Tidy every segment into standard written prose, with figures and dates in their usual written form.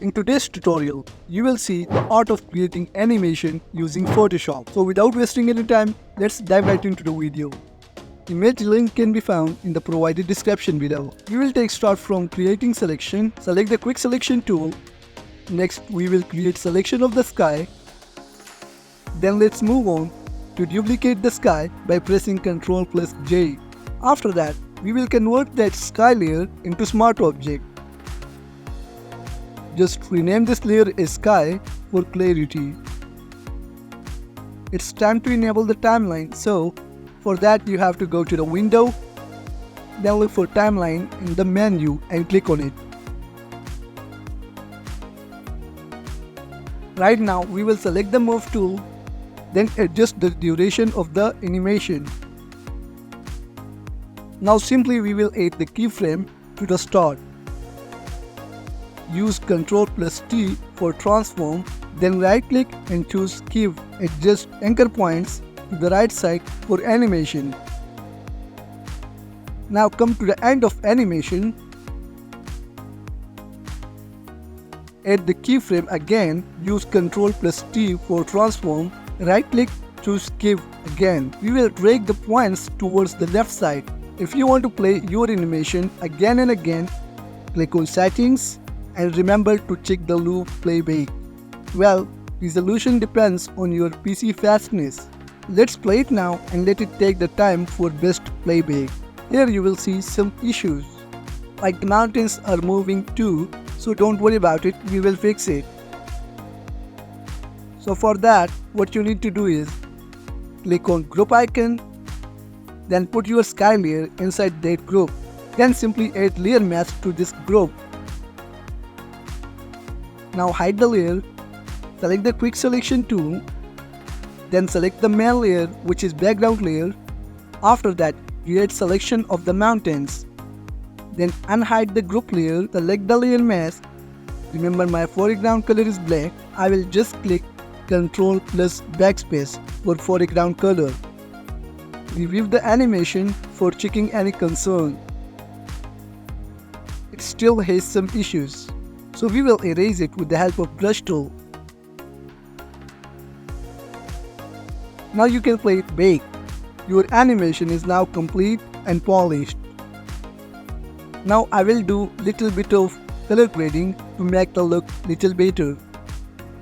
In today's tutorial, you will see the art of creating animation using Photoshop. So without wasting any time, let's dive right into the video. Image link can be found in the provided description below. We will start from creating selection. Select the quick selection tool. Next, we will create selection of the sky. Then let's move on to duplicate the sky by pressing Ctrl+J. After that, we will convert that sky layer into smart object. Just rename this layer as sky for clarity. It's time to enable the timeline, so for that you have to go to the window, then look for timeline in the menu and click on it. Right now we will select the move tool, then adjust the duration of the animation. Now simply we will add the keyframe to the start. Use Ctrl+T for transform, then right click and choose Give. Adjust anchor points to the right side for animation. Now come to the end of animation. Add the keyframe again, use Ctrl+T for transform, right click, choose Give again. We will drag the points towards the left side. If you want to play your animation again and again, click on Settings and remember to check the loop playback. Well, resolution depends on your PC fastness. Let's play it now and let it take the time for best playback. Here you will see some issues. Like the mountains are moving too, so don't worry about it, we will fix it. So for that, what you need to do is click on group icon, then put your sky layer inside that group. Then simply add layer mask to this group. Now hide the layer, select the quick selection tool, then select the main layer, which is background layer. After that, create selection of the mountains. Then unhide the group layer, select the layer mask. Remember my foreground color is black. I will just click Ctrl+Backspace for foreground color. Review the animation for checking any concern. It still has some issues, so we will erase it with the help of brush tool. Now you can play it back. Your animation is now complete and polished. Now I will do little bit of color grading to make the look little better.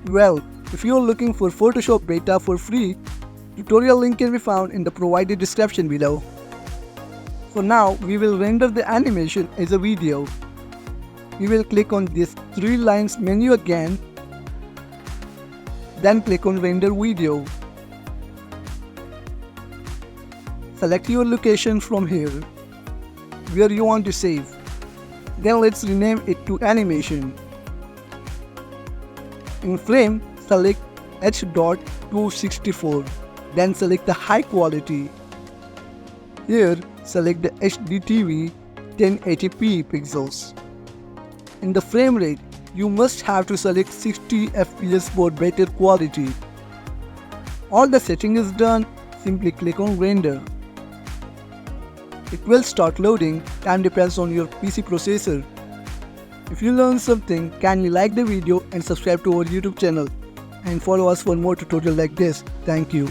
Well, if you are looking for Photoshop beta for free, tutorial link can be found in the provided description below. For now, we will render the animation as a video. We will click on this 3 lines menu again, then click on render video. Select your location from here, where you want to save. Then let's rename it to animation. In frame, select H.264. Then select the high quality. Here, select the HDTV 1080p pixels. In the frame rate, you must have to select 60 FPS for better quality. All the setting is done, simply click on render. It will start loading, time depends on your PC processor. If you learned something, kindly like the video and subscribe to our YouTube channel. And follow us for more tutorials like this. Thank you.